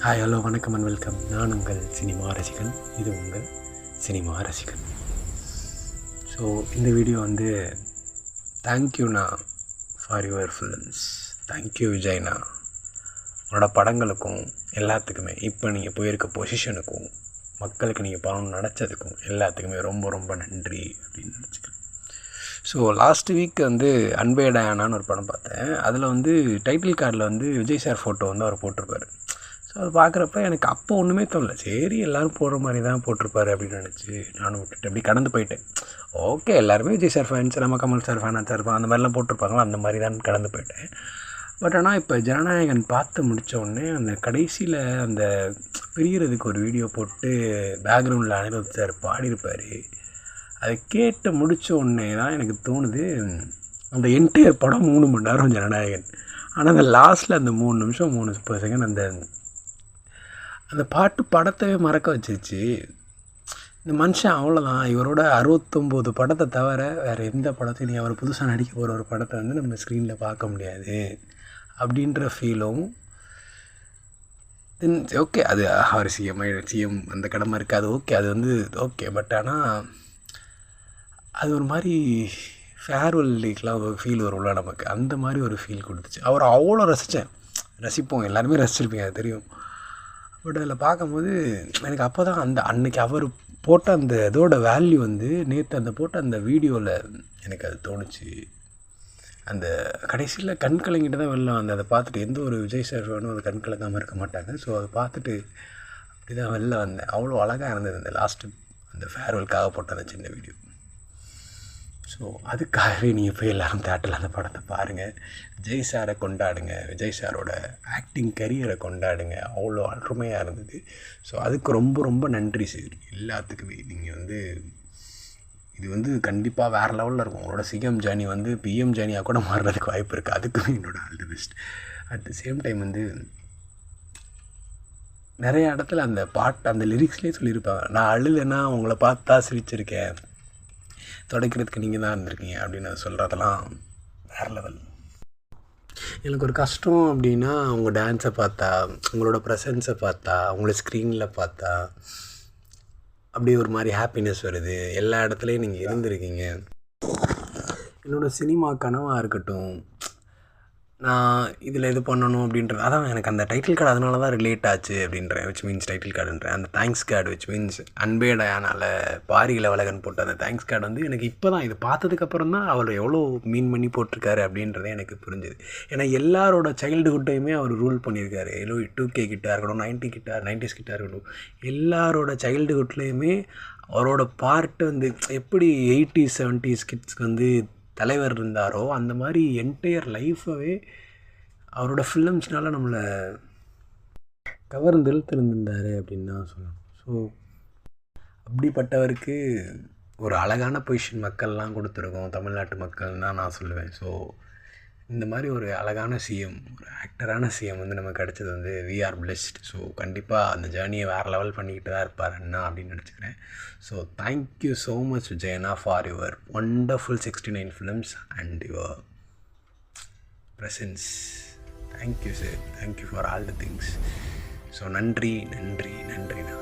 Hi hello வணக்கம் and welcome. நான் உங்கள் சினிமா ரசிகன். இது உங்கள் சினிமா ரசிகன். ஸோ இந்த வீடியோ வந்து தேங்க்யூண்ணா ஃபார் யுவர் ஃபிலிம்ஸ். தேங்க்யூ விஜய்ண்ணா. உன்னோட படங்களுக்கும் எல்லாத்துக்குமே, இப்போ நீங்கள் போயிருக்க பொசிஷனுக்கும், மக்களுக்கு நீங்கள் படம் நினச்சதுக்கும் எல்லாத்துக்குமே ரொம்ப ரொம்ப நன்றி அப்படின்னு நினச்சிக்கிறேன். ஸோ லாஸ்ட் வீக் வந்து அன்பே டயானான்னு ஒரு படம் பார்த்தேன். அதில் வந்து டைட்டில் கார்டில் வந்து விஜய் சார் ஃபோட்டோ வந்து அவர் போட்டிருப்பார். ஸோ அது பார்க்குறப்ப எனக்கு அப்போ ஒன்றுமே தோணல. சரி எல்லோரும் போடுற மாதிரி தான் போட்டிருப்பாரு அப்படின்னு நினச்சி நானும் விட்டுட்டு அப்படி கடந்து போயிட்டேன். ஓகே, எல்லாருமே விஜய் சார் ஃபேன்ஸ், நம்ம கமல் சார் ஃபேனாக சார் அந்த மாதிரிலாம் போட்டிருப்பாங்களா, அந்த மாதிரி தான் கடந்து போயிட்டேன். பட் ஆனால் இப்போ ஜனநாயகன் பார்த்து முடித்த உடனே அந்த கடைசியில் அந்த பிரியறதுக்கு ஒரு வீடியோ போட்டு பேக்ரவுண்டில் அனிருத் சார் பாடியிருப்பார். அதை கேட்டு முடித்த உடனே தான் எனக்கு தோணுது, அந்த என்டையர் படம் 3 மணி நேரம் ஜனநாயகன். ஆனால் அந்த லாஸ்ட்டில் அந்த 3 நிமிஷம் 3 செகண்ட் அந்த பாட்டு படத்தவே மறக்க வச்சிருச்சு. இந்த மனுஷன் அவ்வளோதான், இவரோட 69 படத்தை தவிர வேறு எந்த படத்தையும் நீ அவர் புதுசாக நடிக்க போகிற ஒரு படத்தை வந்து நம்ம ஸ்க்ரீனில் பார்க்க முடியாது அப்படின்ற ஃபீலும். தென் ஓகே, அது அவர் சிஎம் அந்த கடமை இருக்குது, அது ஓகே, அது வந்து ஓகே. பட் ஆனால் அது ஒரு மாதிரி ஃபேர்வெல் டேக்கெலாம் ஒரு ஃபீல் வரும்ல நமக்கு, அந்த மாதிரி ஒரு ஃபீல் கொடுத்துச்சு. அவர் அவ்வளோ ரசிப்போம், எல்லாருமே ரசிச்சிருப்பீங்க, அது தெரியும். பட் அதில் பார்க்கும்போது எனக்கு அப்போ தான் அன்னைக்கு அவர் போட்ட அந்த இதோட வேல்யூ வந்து நேற்று அந்த போட்ட அந்த வீடியோவில் எனக்கு அது தோணுச்சு. அந்த கடைசியில் கண் கலங்கிட்டு தான் வெளில வந்தேன். அதை பார்த்துட்டு எந்த ஒரு விஜய் சார் ஃபேனும் அது கண் கலங்காமல் இருக்க மாட்டாங்க. ஸோ அதை பார்த்துட்டு அப்படி தான் வெளில வந்தேன். அவ்வளோ அழகாக இருந்தது அந்த லாஸ்ட்டு அந்த ஃபேர்வெல்காக போட்ட அந்த சின்ன வீடியோ. ஸோ அதுக்காகவே நீங்கள் போய் எல்லோரும் தேட்டரில் அந்த படத்தை பாருங்கள். விஜய் சாரை கொண்டாடுங்க, விஜய் சாரோட ஆக்டிங் கரியரை கொண்டாடுங்க. அவ்வளோ அருமையாக இருந்தது. ஸோ அதுக்கு ரொம்ப ரொம்ப நன்றி சார் எல்லாத்துக்குமே. நீங்கள் வந்து இது வந்து கண்டிப்பாக வேறு லெவலில் இருக்கும். உங்களோட சிஎம் ஜேர்னி வந்து பிஎம் ஜேர்னியாக கூட மாறுறதுக்கு வாய்ப்பு இருக்குது. அதுக்குமே என்னோட all the best. At the same time வந்து நிறைய இடத்துல அந்த பாட்டு அந்த லிரிக்ஸ்லேயே சொல்லியிருப்பாங்க, நான் அழுதுன்னா உங்களை பார்த்தா சிரிச்சிருக்கேன், துடைக்கிறதுக்கு நீங்கள் தான் இருந்திருக்கீங்க அப்படின்னு சொல்கிறதெல்லாம் வேறு லெவல். எனக்கு ஒரு கஷ்டம் அப்படின்னா உங்கள் டான்ஸை பார்த்தா, உங்களோட ப்ரெசன்ஸை பார்த்தா, உங்களை ஸ்க்ரீனில் பார்த்தா அப்படியே ஒரு மாதிரி ஹாப்பினஸ் வருது. எல்லா இடத்துலையும் நீங்கள் இருந்திருக்கீங்க. என்னோடய சினிமா கனவாக இருக்கட்டும், நான் இதில் இது பண்ணணும் அப்படின்றது, அதான் எனக்கு அந்த டைட்டில் கார்டு அதனால தான் ரிலேட் ஆச்சு அப்படின்றேன். விச் மீன்ஸ் டைட்டில் கார்டுன்றேன் அந்த தேங்க்ஸ் கார்டு, விச் மீன்ஸ் அன்பே டயானால பாரியில் வளகன் போட்ட அந்த தேங்க்ஸ் கார்டு வந்து எனக்கு இப்போ தான் இது பார்த்ததுக்கப்புறம் தான் அவர் எவ்வளோ மீன் பண்ணி போட்டிருக்காரு அப்படின்றதே எனக்கு புரிஞ்சுது. ஏன்னா எல்லாரோட சைல்டுஹுட்டையுமே அவர் ரூல் பண்ணியிருக்காரு. 2K கிட்ட இருக்கட்டும், 90s கிட்ட இருக்கட்டும், எல்லாரோட சைல்டுஹுட்லேயுமே அவரோட பார்ட்டு வந்து எப்படி 80s 70s கிட்ஸ்க்கு வந்து தலைவர் இருந்தாரோ அந்த மாதிரி என்டையர் லைஃபவே அவரோட ஃபிலிம்ஸ்னால நம்மளை கவர்ந்தெழுத்திருந்தார் அப்படின்னு தான் சொல்லணும். ஸோ அப்படிப்பட்டவருக்கு ஒரு அழகான பொசிஷன் மக்கள்லாம் கொடுத்துருக்கோம், தமிழ்நாட்டு மக்கள் தான் நான் சொல்லுவேன். ஸோ இந்த மாதிரி ஒரு அழகான சிஎம், ஒரு ஆக்டரான சிஎம் வந்து நமக்கு கிடச்சது வந்து வி ஆர் பிளெஸ்ட். ஸோ கண்டிப்பாக அந்த ஜேர்னியை வேறு லெவல் பண்ணிக்கிட்டு தான் இருப்பார் அண்ணா அப்படின்னு நினச்சிக்கிறேன். ஸோ தேங்க்யூ ஸோ மச் விஜயண்ணா for your wonderful 69 films and your presence. Thank you sir, thank you for all the things. So நன்றி நன்றி நன்றிண்ணா.